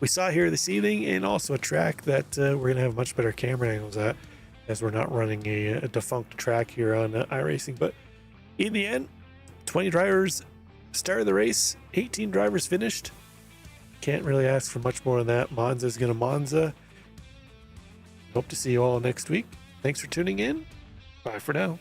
we saw here this evening, and also a track that we're going to have much better camera angles at, as we're not running a defunct track here on iRacing. But in the end, 20 drivers started the race, 18 drivers finished. Can't really ask for much more than that. Monza's going to Monza. Hope to see you all next week. Thanks for tuning in. Bye for now.